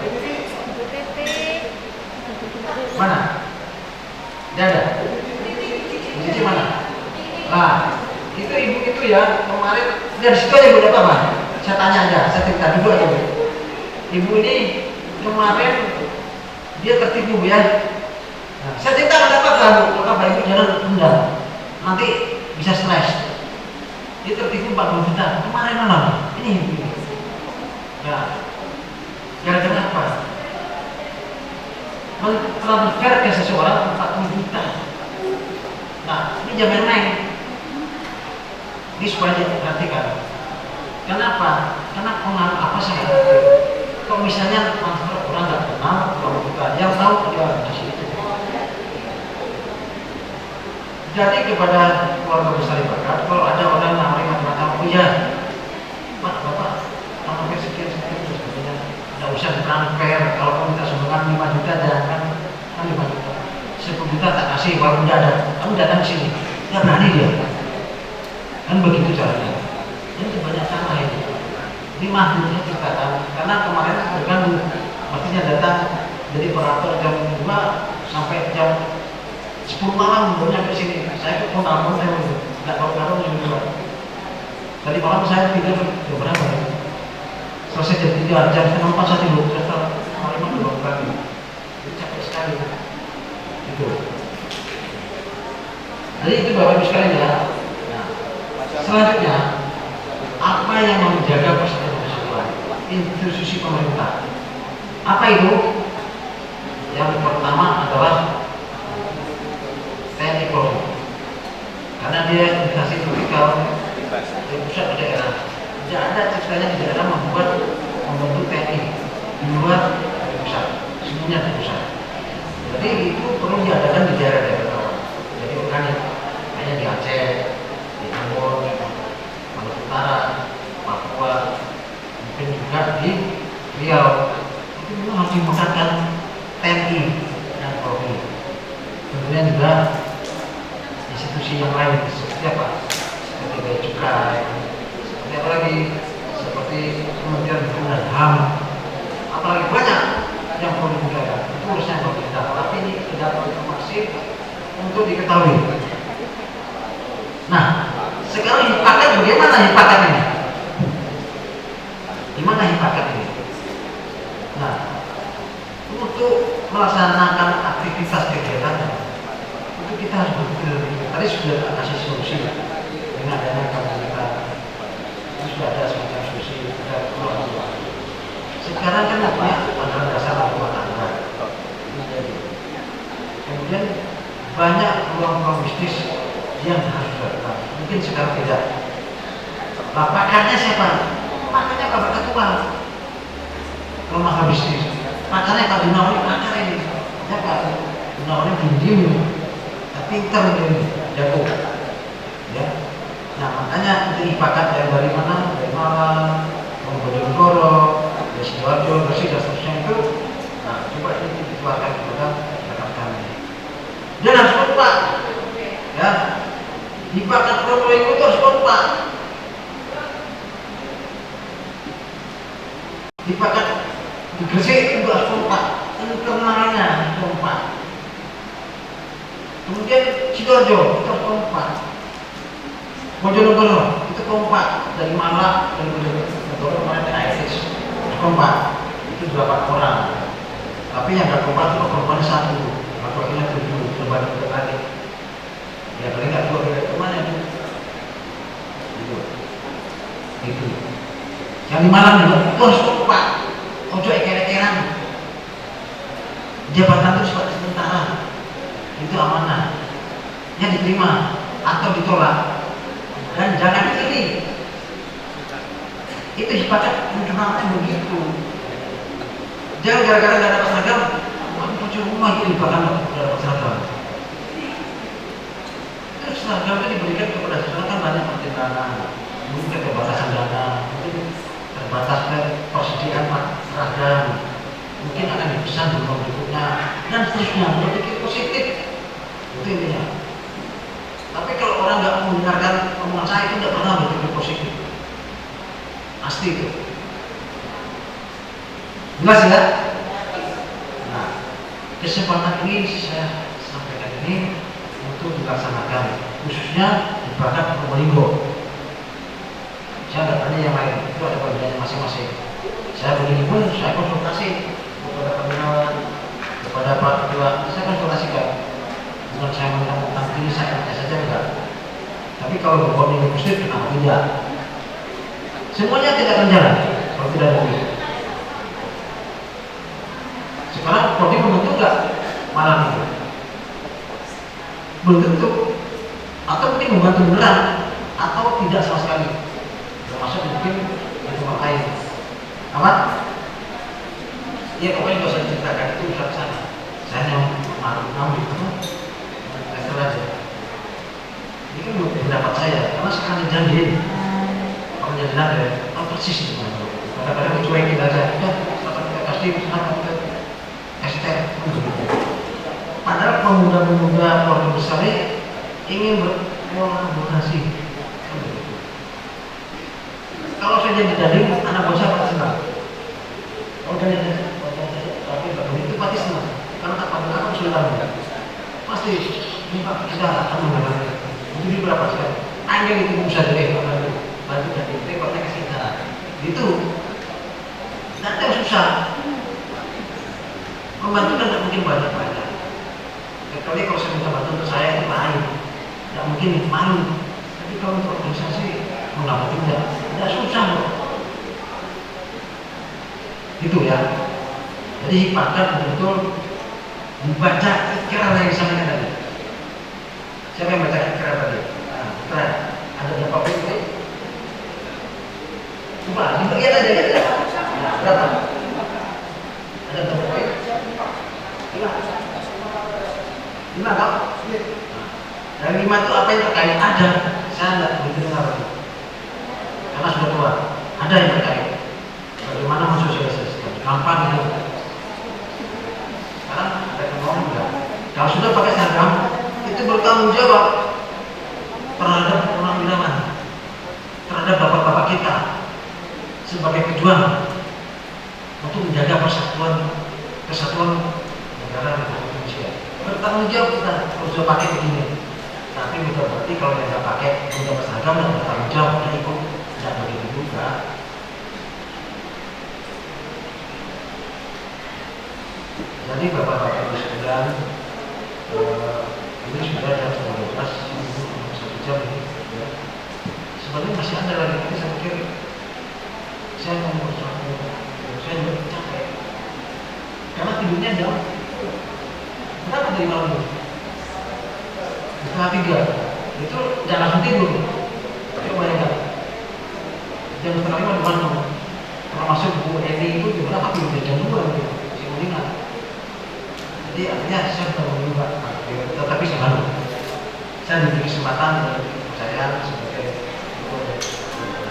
Mana? Dia ada? Bu Titi mana? Nah, itu ibu itu ya, kemarin dari situ aja Bu dapat apa? Saya tanya aja, saya cerita dulu aja Bu. Ibu ini kemarin dia tertipu Bu ya. Nah, saya cerita dapat lah Bu, Bapak Ibu jangan tunda, nanti bisa stres. Dia tertipu 40 juta kemarin malam. Ini ibu. Ya, gara-gara apa? Mentransfer ke seseorang 40 juta. Nah, ini jangan main. Ini supaya diperhatikan. Kenapa? Karena pengaruh apa saya ngerti. Kalau misalnya transfer orang nggak kenal, kalau bukan yang tahu dia di sini. Jadi kepada keluarga besar Ibadah, kalau ada orang yang mengatakan, oh ya, Pak, Bapak, transfer sekian terus sebetulnya nggak usah ditransfer. Kalau kamu minta sumbangan 5 juta, jangan kan 5 juta, 10 juta tak kasih, walaupun tidak ada, kamu datang ke sini, nggak berani dia. Kan begitu caranya. Ini banyak cara itu. Ini mahluknya kita kan, karena kemarin terganggu, artinya datang dari operator jam 2 sampai jam 10 malam baru nyampe sini. Saya ke kontrakan saya nggak tahu kalau jam 2. Tadi malam saya tidur jam berapa ya? Selesai jam 3, jam setengah 4 saya tidur. Terus hari ini belum pagi. Jadi capek sekali. Itu. Jadi itu Bapak Ibu sekalian ya. Nah, selanjutnya apa yang menjaga persatuan kesatuan? Institusi pemerintah. Apa itu? Yang pertama adalah istilahnya di daerah membentuk TNI di luar dari pusat, semuanya di pusat. Jadi itu perlu diadakan di daerah-daerah bawah. Jadi bukan hanya di Aceh, di Ambon, Maluku Utara, Papua, mungkin juga di Riau. Itu memang harus dimudahkan TNI dan Polri. Kemudian juga institusi yang lain seperti apa? Seperti Bea Cukai, seperti apa lagi? Seperti Kementerian Hukum dan HAM, apalagi banyak yang perlu dijaga. Itu urusan pemerintah. Tapi ini tidak informasi untuk diketahui. Nah, sekarang hipakat bagaimana hipakat ini? Gimana hipakat ini? Nah, untuk melaksanakan aktivitas kegiatan itu kita harus berpikir. Tadi sudah kasih solusi dengan adanya kita itu sudah ada semacam solusi, ada peluang. Sekarang kan punya anggaran dasar rumah tangga. Kemudian banyak peluang bisnis yang harus dilakukan. Mungkin sekarang tidak. Nah, pakarnya siapa? Pakarnya Bapak Ketua. Kalau masalah bisnis, pakarnya Pak Gunawan, pakar ini. Ya Pak Gunawan diem, tapi pintar ini, jago. Ya. Nah makanya untuk hipakat dari mana? Dari Malang, Bojonegoro, dari Sidoarjo, Gresik dan seterusnya itu. Nah coba ini dikeluarkan kepada masyarakat kami. Dan harus kompak. Ya. Hipakat Probolinggo itu harus kompak. Hipakat di Gresik itu harus kompak. Internalnya kompak. Kemudian Sidoarjo itu harus kompak. Bojonegoro itu kompak, dari Malang, dari Bojonegoro kemarin ASIS kompak, itu 8 orang. Tapi yang gak kompak itu korbannya 1, wakilnya 7, coba lagi. Ya paling nggak 2 dari kemana itu? Itu. Yang di Malang juga itu harus kompak, ojo eker-ekeran. Jabatan itu sebatas sementara, itu amanah, yang diterima atau ditolak. Dan jangan ini itu hipakat internalnya begitu. Jangan gara-gara gak dapat seragam aku kunci rumah itu hipakat gak dapat seragam. Itu seragam itu diberikan kepada seseorang kan banyak pertimbangan, mungkin keterbatasan dana, mungkin terbatas persediaan seragam, mungkin akan dipesan belum berikutnya dan seterusnya. Berpikir positif itu intinya. Tapi kalau orang nggak mendengarkan omongan saya itu nggak pernah berpikir positif, pasti itu. Jelas ya? Nah, kesempatan ini saya sampaikan ini untuk dilaksanakan, khususnya di Bakat Probolinggo. Saya nggak tanya yang lain, itu ada bagiannya masing-masing. Saya begini pun saya konsultasi kepada Pak kepada Pak Ketua, saya konsultasikan. Bukan saya mengatakan ini saya percaya saja enggak. Tapi kalau berbonding positif kenapa tidak? Semuanya tidak akan jalan kalau tidak ada duit. Sekarang Prodi membentuk enggak malam itu? Belum tentu. Atau mungkin membantu beneran atau tidak sama sekali. Termasuk mungkin di tempat lain. Amat? Iya pokoknya nggak usah diceritakan itu urusan sana. Saya yang malu itu. Aja. Ini kan pendapat saya, karena sekarang janjiin orang jadi ada, persis itu. Kadang-kadang dicuekin aja, udah, silakan kita kasih, silakan kita kasih. Padahal pemuda-pemuda keluarga besar ini ingin berkolaborasi. Kalau saya jadi dading, anak buah saya pasti senang. Kalau jadi tapi begitu pasti senang, karena tak pada kesulitan pasti. Pak, kita akan mengalami itu berapa sekali anjing itu bisa dari bantu dari rekodnya ke kita itu nanti susah membantu kan tidak mungkin banyak kecuali kalau saya minta bantu untuk saya itu lain tidak mungkin malu, tapi kalau untuk organisasi mengapa tidak susah loh gitu ya. Jadi hipakat betul-betul dibaca ikrar yang disampaikan tadi. Siapa yang baca ikrar tadi? Nah, ikrar ada berapa poin? Coba lihat aja ya. Nah, berapa? Ada berapa poin? 5. 5 kan? Nah, dari 5 itu apa yang terkait? Ada. Saya tidak mendengar. Karena sudah tua. Ada yang terkait. Bagaimana mensosialisasikan? Gampang itu. Sekarang ada kemauan enggak? Kalau sudah pakai seragam, itu bertanggung jawab terhadap orang Binaman, terhadap bapak-bapak kita sebagai pejuang untuk menjaga kesatuan negara Republik Indonesia. Bertanggung jawab kita kalau sudah pakai begini. Tapi bukan berarti kalau yang nggak pakai udah seragam dan bertanggung jawab ya ikut tidak begitu juga. Jadi bapak-bapak ibu sekalian, ini sudah jam 12, 1 jam ini. Ya. Sebenarnya masih ada lagi, tapi saya pikir saya mau bersatu, saya juga capek. Karena tidurnya jam berapa dari malam itu? Setengah 3. Itu jangan langsung tidur. Coba bayangkan. Jam setengah 5 di mana? Kalau masuk Bu Eni itu gimana? Tapi udah jam 2 gitu. Si Udina. Jadi artinya saya sudah mengubah. Tetapi saya malu. Saya diberi kesempatan saya sebagai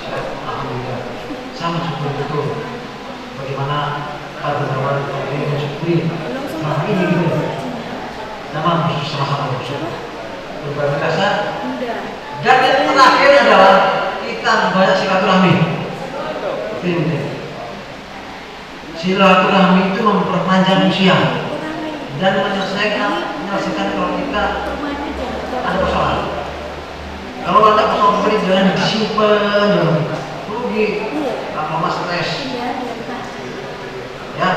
saya alhamdulillah. Saya mensyukuri betul bagaimana Pak Gunawan ini mensyukuri selama ini gitu. Nama sama-sama bersyukur. Berbagi rasa. Dan yang terakhir adalah kita banyak silaturahmi. Silaturahmi itu memperpanjang usia dan menyelesaikan kalau kita ada persoalan. Kalau ada persoalan jangan disimpan, rugi, lama stres. Ya.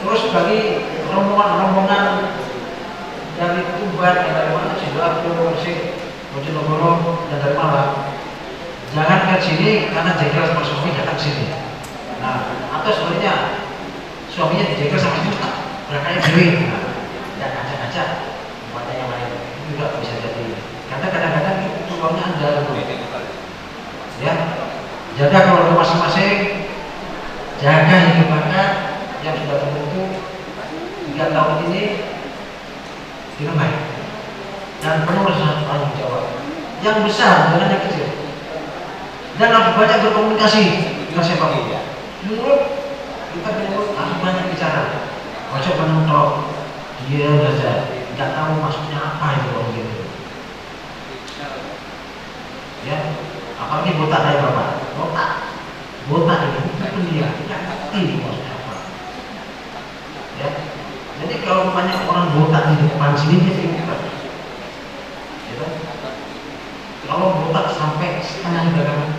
Terus bagi rombongan dari Tuban, dari mana Sidoarjo, Bojonegoro dan dari Malang, jangan ke sini karena jengkel sama suami datang ke sini. Nah, atau sebenarnya suaminya dijengkel sama istri, berangkatnya dewi. Nah, dan ngajak-ngajak kepada yang lain itu juga bisa jadi. Karena kadang-kadang itu peluangnya ada, ya. Jaga keluarga masing-masing, jaga hidup bakat yang sudah terbentuk 3 tahun ini dengan baik dan penuh rasa tanggung jawab yang besar dengan yang kecil, dan harus banyak berkomunikasi dengan siapapun. Menurut kita harus banyak bicara, masuk menonton dia saja tidak tahu maksudnya apa itu orang gitu, ya. Apalagi botak kayak bapak, botak ini bukan dia tidak ngerti maksudnya apa, ya. Jadi kalau banyak orang botak di depan sini dia pintar, gitu. Kalau botak sampai setengah belakang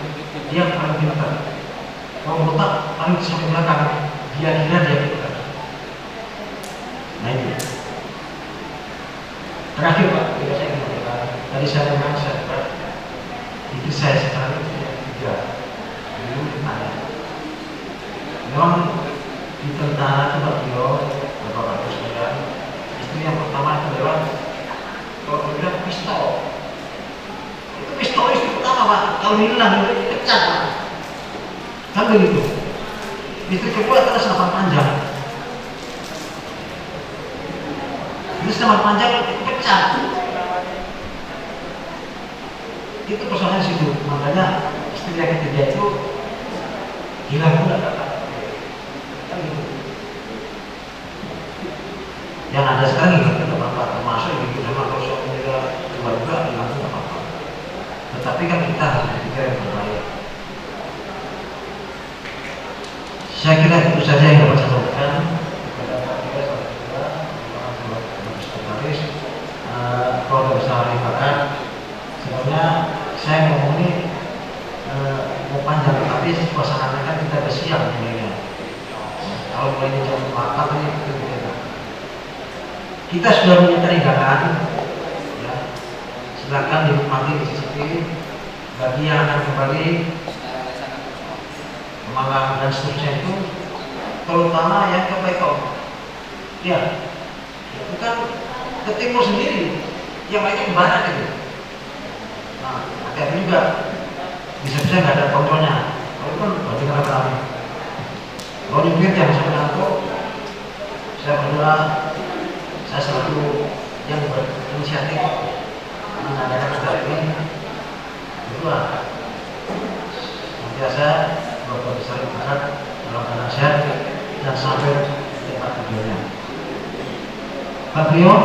dia paling pintar. Kalau botak paling sampai belakang dia kira dia pintar. Nah itu. Terakhir Pak, saya ingin tadi saya memang itu saya sekarang itu yang 3. Dulu tentara. Memang di tentara itu Pak Tio, Bapak-Bapak sekalian, istri yang pertama itu adalah kalau dibilang pistol. Itu pistol istri pertama Pak, kalau hilang itu pecah Pak. Kan begitu. Istri kedua adalah senapan panjang. Ini senapan panjang itu pecah. Itu persoalan situ. Makanya istri yang ketiga itu hilang pula Pak. Kan gitu. Yang ada sekarang tidak apa-apa, termasuk ibu sama kalau suaminya juga hilang tidak apa-apa. Tetapi kan kita harus berpikir yang terbaik. Saya kira itu saja yang dapat saya sampaikan kepada Pak Tiga, sekretaris, keluarga besar Bakat. Sebenarnya saya ngomong ini mau panjang, tapi suasananya kan kita bersiap mulainya. Kalau mulainya jam 4 ini itu beda. Kita sudah menyetor hidangan, ya. Silakan dinikmati di CCTV. Bagi yang akan kembali ke Malang dan seterusnya itu, terutama yang ke Baikong, ya, bukan ke timur sendiri, yang lainnya ke barat itu. Nah, hati-hati juga, bisa-bisa nggak ada kontrolnya. Kalau pun bagi kami. Rolling Beat yang saya mengaku, saya berdoa, saya selalu yang berinisiatif mengadakan acara ini berdua. Biasa Bapak besar berkat dalam keadaan sehat dan sampai tempat tujuannya. Pak Brio,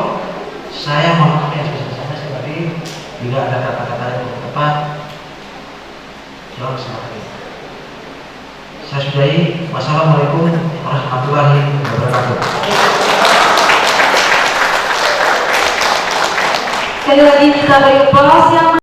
saya mohon maaf yang sebesar-besarnya sekali bila ada kata-kata yang tidak tepat. Jangan seperti ini. Saya sudahi. Wassalamualaikum warahmatullahi wabarakatuh. Sekali lagi kita beri aplaus yang